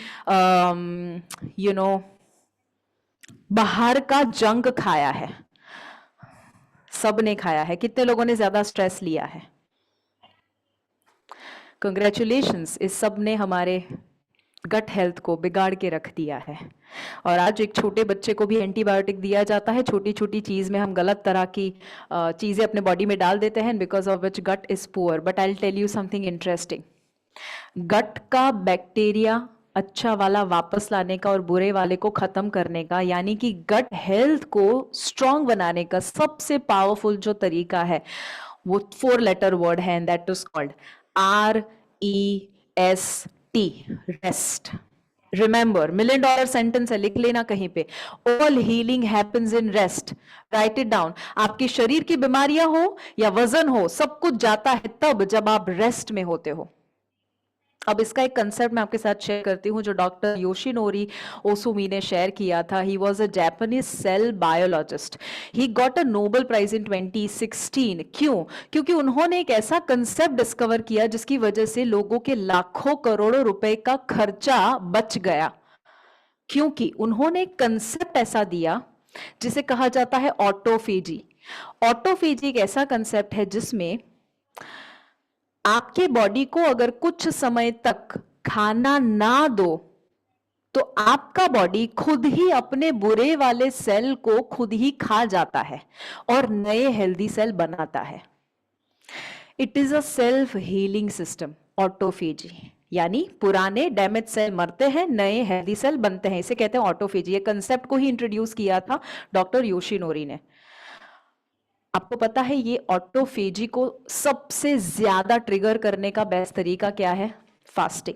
बाहर का जंक खाया है? सब ने खाया है। कितने लोगों ने ज्यादा स्ट्रेस लिया है? कंग्रेचुलेशंस, इस सब ने हमारे गट हेल्थ को बिगाड़ के रख दिया है। और आज एक छोटे बच्चे को भी एंटीबायोटिक दिया जाता है, छोटी छोटी चीज में हम गलत तरह की चीजें अपने बॉडी में डाल देते हैं, because of which gut is poor. But I will tell you something interesting. Gut का बैक्टीरिया अच्छा वाला वापस लाने का और बुरे वाले को खत्म करने का, यानी कि गट हेल्थ को स्ट्रांग बनाने का सबसे पावरफुल जो तरीका है वो 4 लेटर वर्ड है, and that is called REST, rest. Remember, $1,000,000 sentence है, लिख लेना कहीं पे। All healing happens in rest. Right it down. आपके शरीर की बीमारियां हो या वजन हो, सब कुछ जाता है तब जब आप रेस्ट में होते हो। अब इसका एक कंसेप्ट मैं आपके साथ शेयर करती हूँ जो डॉक्टर योशिनोरी ओसुमी ने शेयर किया था। He was a Japanese cell biologist. He got a Nobel prize in 2016। क्यों? क्योंकि उन्होंने एक ऐसा कंसेप्ट डिस्कवर किया जिसकी वजह से लोगों के लाखों करोड़ों रुपए का खर्चा बच गया। क्योंकि उन्होंने एक कंसेप्ट ऐसा दिया जिसे कहा जाता है ऑटोफेजी। ऑटोफेजी एक ऐसा कंसेप्ट है जिसमें आपके बॉडी को अगर कुछ समय तक खाना ना दो तो आपका बॉडी खुद ही अपने बुरे वाले सेल को खुद ही खा जाता है और नए हेल्दी सेल बनाता है। It is a self healing system, autophagy. यानी पुराने डैमेज सेल मरते हैं, नए हेल्दी सेल बनते हैं, इसे कहते हैं ऑटोफेजी। ये कंसेप्ट को ही इंट्रोड्यूस किया था डॉक्टर योशिनोरी ने। आपको पता है ये ऑटोफेजी को सबसे ज्यादा ट्रिगर करने का बेस्ट तरीका क्या है? फास्टिंग।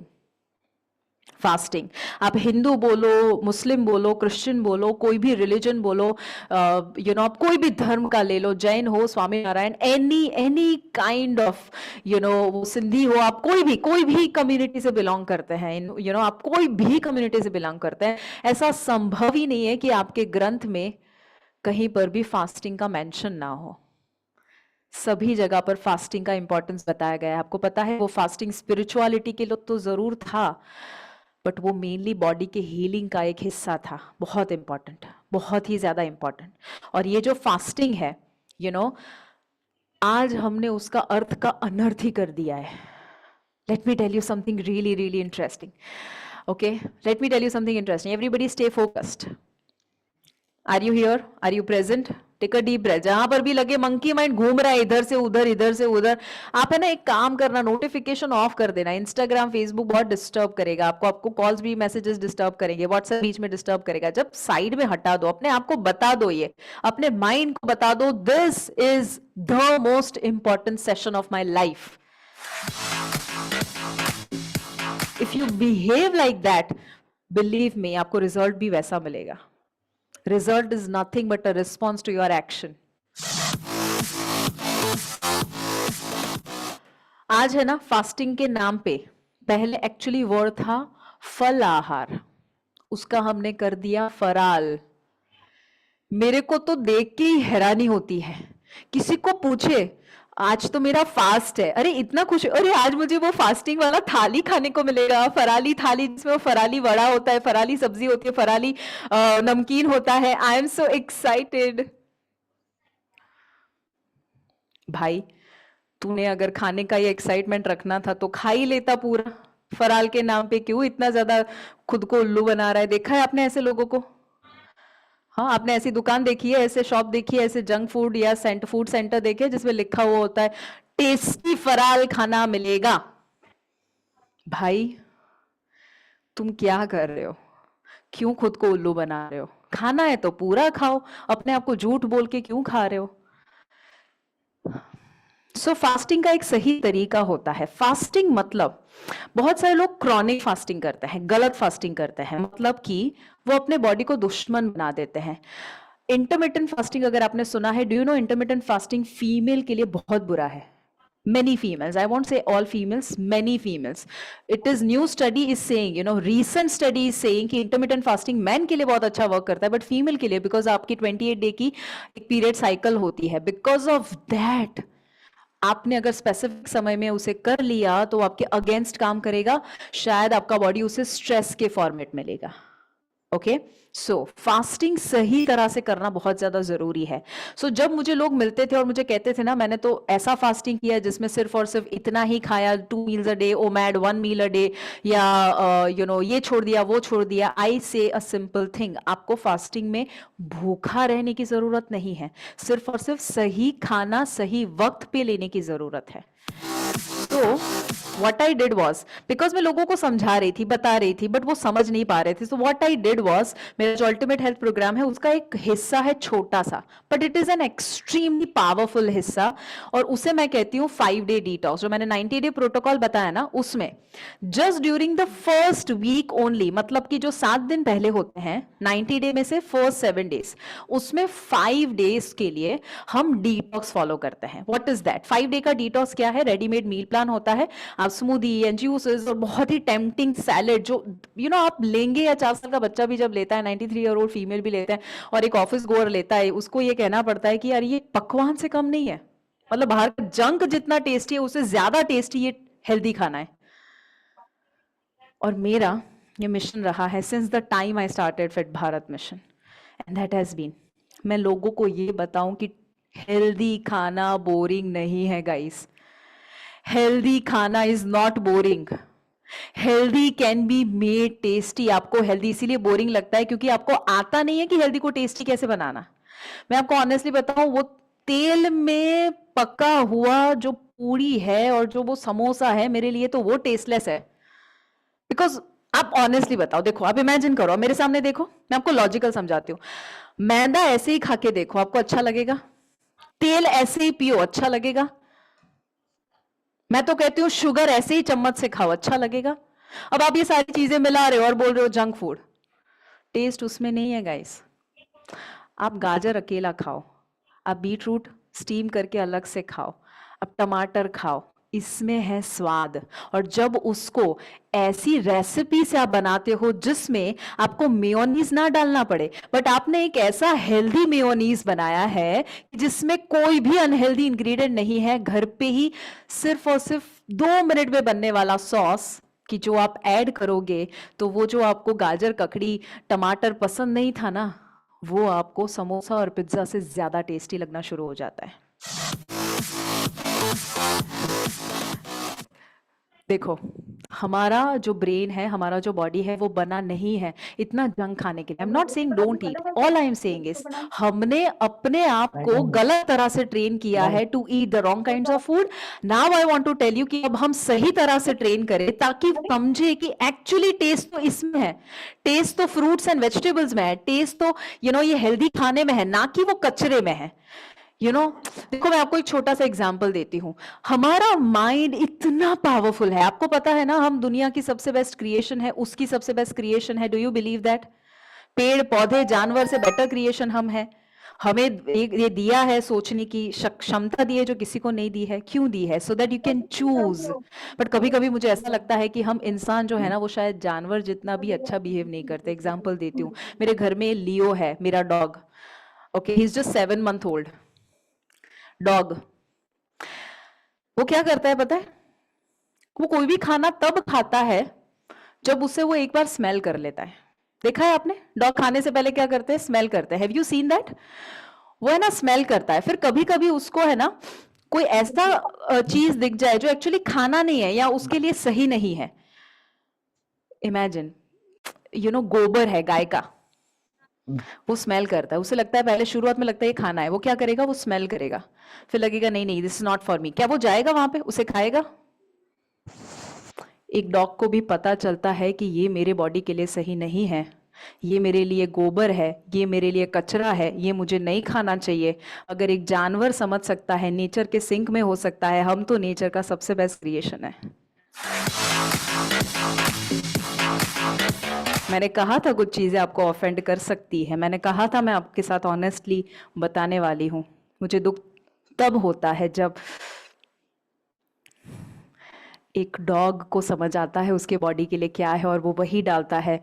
फास्टिंग। आप हिंदू बोलो, मुस्लिम बोलो, क्रिश्चियन बोलो, कोई भी रिलीजन बोलो, आप कोई भी धर्म का ले लो, जैन हो, Swami Narayan, any kind of वो सिंधी हो, आप कोई भी कम्युनिटी से बिलोंग करते हैं, आप कोई भी कम्युनिटी से बिलोंग करते हैं, ऐसा संभव ही नहीं है कि आपके ग्रंथ में कहीं पर भी फास्टिंग का मेंशन ना हो। सभी जगह पर फास्टिंग का इंपॉर्टेंस बताया गया है। आपको पता है वो फास्टिंग स्पिरिचुअलिटी के लिए तो जरूर था, बट वो मेनली बॉडी के हीलिंग का एक हिस्सा था। बहुत इंपॉर्टेंट, बहुत ही ज्यादा इंपॉर्टेंट। और ये जो फास्टिंग है, आज हमने उसका अर्थ का अनर्थ ही कर दिया है। Let me tell you something really really interesting. Okay, let me tell you something interesting. Everybody stay focused. Are you here? Are you present? Take a deep breath. जहां पर भी लगे मंकी माइंड घूम रहा है इधर से उधर, इधर से उधर, आप है ना एक काम करना, नोटिफिकेशन ऑफ कर देना। इंस्टाग्राम, फेसबुक बहुत डिस्टर्ब करेगा आपको कॉल्स भी, मैसेजेस डिस्टर्ब करेंगे, व्हाट्सएप बीच में डिस्टर्ब करेगा। जब साइड में हटा दो, अपने आप को बता दो, ये अपने माइंड को बता दो, this is the most important session of my life. If you behave like that, believe me, आपको रिजल्ट भी वैसा मिलेगा। Result is nothing but a response to your action. आज है ना फास्टिंग के नाम पे, पहले एक्चुअली वर्ड था फल आहार, उसका हमने कर दिया फराल। मेरे को तो देख के ही हैरानी होती है। किसी को पूछे आज तो मेरा फास्ट है, अरे इतना खुश, अरे आज मुझे वो फास्टिंग वाला थाली खाने को मिलेगा, फराली थाली जिसमें वो फराली वड़ा होता है, फराली सब्जी होती है, फराली नमकीन होता है। I am so excited. भाई तूने अगर खाने का ये एक्साइटमेंट रखना था तो खा ही लेता पूरा। फराल के नाम पे क्यों इतना ज्यादा खुद को उल्लू बना रहा है? देखा है आपने ऐसे लोगों को? हाँ, आपने ऐसी दुकान देखी है, ऐसे शॉप देखी है, ऐसे जंक फूड या फूड सेंटर देखे जिसमें लिखा हुआ होता है टेस्टी फराल खाना मिलेगा? भाई तुम क्या कर रहे हो? क्यों खुद को उल्लू बना रहे हो? खाना है तो पूरा खाओ, अपने आप को झूठ बोल के क्यों खा रहे हो? फास्टिंग का एक सही तरीका होता है। फास्टिंग मतलब, बहुत सारे लोग क्रॉनिक फास्टिंग करते हैं, गलत फास्टिंग करते हैं, मतलब कि वो अपने बॉडी को दुश्मन बना देते हैं। इंटरमिटेंट फास्टिंग अगर आपने सुना है, do you know intermittent fasting female के लिए बहुत बुरा है। Many females, I won't say all females, many females. It is new study is saying, recent study is saying कि intermittent fasting men के लिए बहुत अच्छा वर्क करता है, but female के लिए, because आपकी 28 डे की एक पीरियड साइकिल होती है, because of that आपने अगर स्पेसिफिक समय में उसे कर लिया तो आपके अगेंस्ट काम करेगा, शायद आपका बॉडी उसे स्ट्रेस के फॉर्मेट में लेगा। ओके, सो फास्टिंग सही तरह से करना बहुत ज्यादा जरूरी है। जब मुझे लोग मिलते थे और मुझे कहते थे ना मैंने तो ऐसा फास्टिंग किया जिसमें सिर्फ और सिर्फ इतना ही खाया, 2 meals a day, OMAD 1 meal a day, या ये छोड़ दिया वो छोड़ दिया, आई से अ सिंपल थिंग, आपको फास्टिंग में भूखा रहने की जरूरत नहीं है, सिर्फ और सिर्फ सही खाना सही वक्त पे लेने की जरूरत है। तो what I did was, because मैं लोगों को समझा रही थी, बता रही थी, बट वो समझ नहीं पा रहे थे, so what I did was, मेरा जो अल्टीमेट हेल्थ प्रोग्राम है उसका एक हिस्सा है छोटा सा, but it is an extremely powerful हिस्सा, और उसे मैं कहती हूँ 5 day डिटॉक्स। जो मैंने 90 day प्रोटोकॉल बताया ना, उसमें just during the first week only, मतलब कि जो 7 दिन पहले होते हैं 90 डे में से फर्स्ट 7 days, उसमें 5 days के लिए हम डिटॉक्स फॉलो करते हैं। What is that? 5 day का डिटॉक्स क्या है? रेडीमेड मील प्लान होता है, आप स्मूदी एंड जूसेस और बहुत ही टेम्पटिंग सैलेड जो आप लेंगे, या 4 साल का बच्चा भी जब लेता है, 93 ईयर ओल्ड फीमेल भी लेते हैं, और एक ऑफिस गोअर लेता है, उसको ये कहना पड़ता है कि यार ये पकवान से कम नहीं है, मतलब बाहर का जंक जितना टेस्टी है उससे ज्यादा टेस्टी ये हेल्दी खाना है। और मेरा ये मिशन रहा है since the time I started fit Bharat mission, and that has been, मैं लोगों को ये बताऊं कि हेल्दी खाना बोरिंग नहीं है गाइस। हेल्दी खाना is not boring, healthy can be made tasty. आपको हेल्दी इसीलिए बोरिंग लगता है क्योंकि आपको आता नहीं है कि हेल्दी को टेस्टी कैसे बनाना। मैं आपको ऑनेस्टली बताऊं, वो तेल में पका हुआ जो पूरी है और जो वो समोसा है, मेरे लिए तो वो टेस्टलेस है। बिकॉज आप ऑनेस्टली बताओ, देखो आप इमेजिन करो, मेरे सामने देखो, मैं आपको लॉजिकल समझाती हूँ। मैदा ऐसे ही खा के देखो, आपको अच्छा लगेगा? तेल ऐसे ही पियो, अच्छा लगेगा? मैं तो कहती हूँ शुगर ऐसे ही चम्मच से खाओ, अच्छा लगेगा? अब आप ये सारी चीजें मिला रहे हो और बोल रहे हो जंक फूड, टेस्ट उसमें नहीं है गाइस। आप गाजर अकेला खाओ, आप बीट रूट स्टीम करके अलग से खाओ, आप टमाटर खाओ, इसमें है स्वाद। और जब उसको ऐसी रेसिपी से आप बनाते हो जिसमें आपको मेयोनीज ना डालना पड़े, बट आपने एक ऐसा हेल्दी मेयोनीज बनाया है जिसमें कोई भी अनहेल्दी इंग्रेडिएंट नहीं है, घर पे ही सिर्फ और सिर्फ 2 मिनट में बनने वाला सॉस कि जो आप ऐड करोगे, तो वो जो आपको गाजर ककड़ी टमाटर पसंद नहीं था ना, वो आपको समोसा और पिज्जा से ज्यादा टेस्टी लगना शुरू हो जाता है। देखो, हमारा जो ब्रेन है, हमारा जो बॉडी है, वो बना नहीं है इतना जंक खाने के लिए। I am not saying don't eat, all I am saying is हमने अपने आप को गलत तरह से ट्रेन किया है to eat the wrong kinds of food. Now I want to tell you कि अब हम सही तरह से ट्रेन करें ताकि वो समझे कि एक्चुअली टेस्ट तो इसमें है, टेस्ट तो फ्रूट्स एंड वेजिटेबल्स में है, टेस्ट तो ये हेल्दी खाने में है, ना कि वो कचरे में है। देखो मैं आपको एक छोटा सा एग्जांपल देती हूँ। हमारा माइंड इतना पावरफुल है, आपको पता है ना, हम दुनिया की सबसे बेस्ट क्रिएशन है, उसकी सबसे बेस्ट क्रिएशन है। Do you believe that? पेड़ पौधे जानवर से बेटर क्रिएशन हम है। हमें ये दिया है सोचने की क्षमता दी है जो किसी को नहीं दी है। क्यों दी है? So that you can choose. But कभी कभी मुझे ऐसा लगता है कि हम इंसान जो है ना, वो शायद जानवर जितना भी अच्छा बिहेव नहीं करते। एग्जाम्पल देती हूँ, मेरे घर में लियो है, मेरा dog. Okay, he's just 7 month old. Dog. वो क्या करता है पता है? वो कोई भी खाना तब खाता है जब उसे वो एक बार स्मेल कर लेता है। देखा है आपने? डॉग खाने से पहले क्या करते हैं? स्मेल करते हैं। Have you seen that? वो है ना स्मेल करता है, फिर कभी कभी उसको है ना कोई ऐसा चीज दिख जाए जो एक्चुअली खाना नहीं है या उसके लिए सही नहीं है। इमेजिन, गोबर है गाय का, वो स्मेल करता है, उसे लगता है, पहले शुरुआत में लगता है ये खाना है, वो क्या करेगा? वो स्मेल करेगा, फिर लगेगा नहीं नहीं this is not for me. क्या वो जाएगा वहां पे उसे खाएगा? एक डॉग को भी पता चलता है कि ये मेरे बॉडी के लिए सही नहीं है, ये मेरे लिए गोबर है, ये मेरे लिए कचरा है, ये मुझे नहीं खाना चाहिए। अगर एक जानवर समझ सकता है, नेचर के सिंक में हो सकता है, हम तो नेचर का सबसे बेस्ट क्रिएशन है। मैंने कहा था कुछ चीजें आपको ऑफेंड कर सकती है, मैंने कहा था मैं आपके साथ ऑनेस्टली बताने वाली हूं। मुझे दुख तब होता है जब एक डॉग को समझ आता है उसके बॉडी के लिए क्या है और वो वही डालता है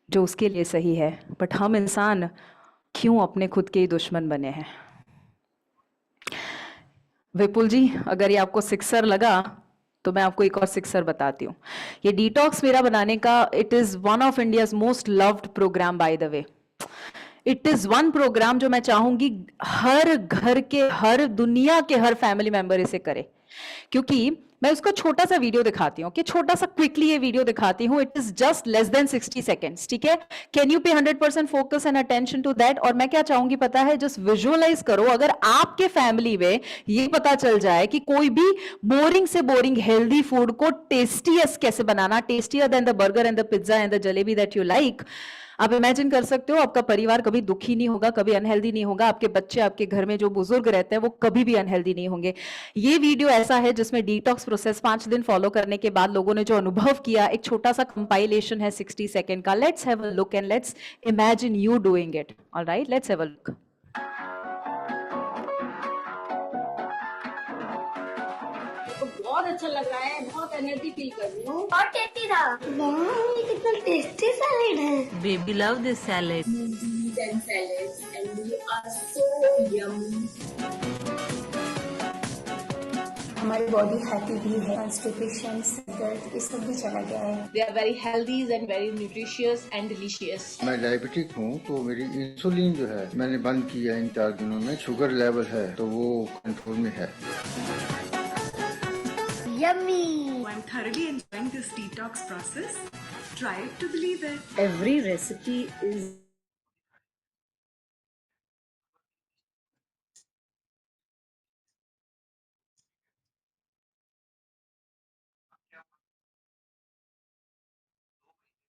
जो उसके लिए सही है। बट हम इंसान क्यों अपने खुद के ही दुश्मन बने हैं? विपुल जी, अगर ये आपको सिक्सर लगा तो मैं आपको एक और सिक्सर बताती हूँ। ये डिटॉक्स मेरा बनाने का, it is one of India's most loved program by the way. It is one program जो मैं चाहूंगी हर घर के, हर दुनिया के हर फैमिली मेंबर इसे करे, क्योंकि मैं उसका छोटा सा वीडियो दिखाती हूँ कि छोटा सा क्विकली ये वीडियो दिखाती हूँ। It is just less than 60 seconds, ठीक है? Can you pay 100% focus and attention to that? और मैं क्या चाहूंगी पता है, जस्ट विजुअलाइज करो, अगर आपके फैमिली में ये पता चल जाए कि कोई भी बोरिंग से बोरिंग हेल्दी फूड को टेस्टीएस्ट कैसे बनाना, tastier than the burger and the pizza and the jalebi that you like. आप इमेजिन कर सकते हो आपका परिवार कभी दुखी नहीं होगा, कभी अनहेल्दी नहीं होगा, आपके बच्चे, आपके घर में जो बुजुर्ग रहते हैं वो कभी भी अनहेल्दी नहीं होंगे। ये वीडियो ऐसा है जिसमें डिटॉक्स प्रोसेस 5 दिन फॉलो करने के बाद लोगों ने जो अनुभव किया, एक छोटा सा कंपाइलेशन है 60 सेकेंड का। Let's have a look and let's imagine you doing it. Alright, let's have a look. बहुत अच्छा लग रहा है, बहुत एनर्जी फील कर रही हूँ। बहुत टेस्टी था। वाह, ये कितना टेस्टी सैलेड है। Baby love this salad. Veggies and salads and they are so yummy. हमारी बॉडी हैप्पी भी है, कॉन्स्टिपेशन, दर्द ये सब भी चला गया है। They are very healthy and very nutritious and delicious. मैं डायबिटिक हूँ तो मेरी इंसुलिन जो है मैंने बंद किया इन 4 दिनों में। शुगर लेवल है तो वो कंट्रोल में है। Yummy. I'm thoroughly enjoying this detox process. Try it to believe it. Every recipe is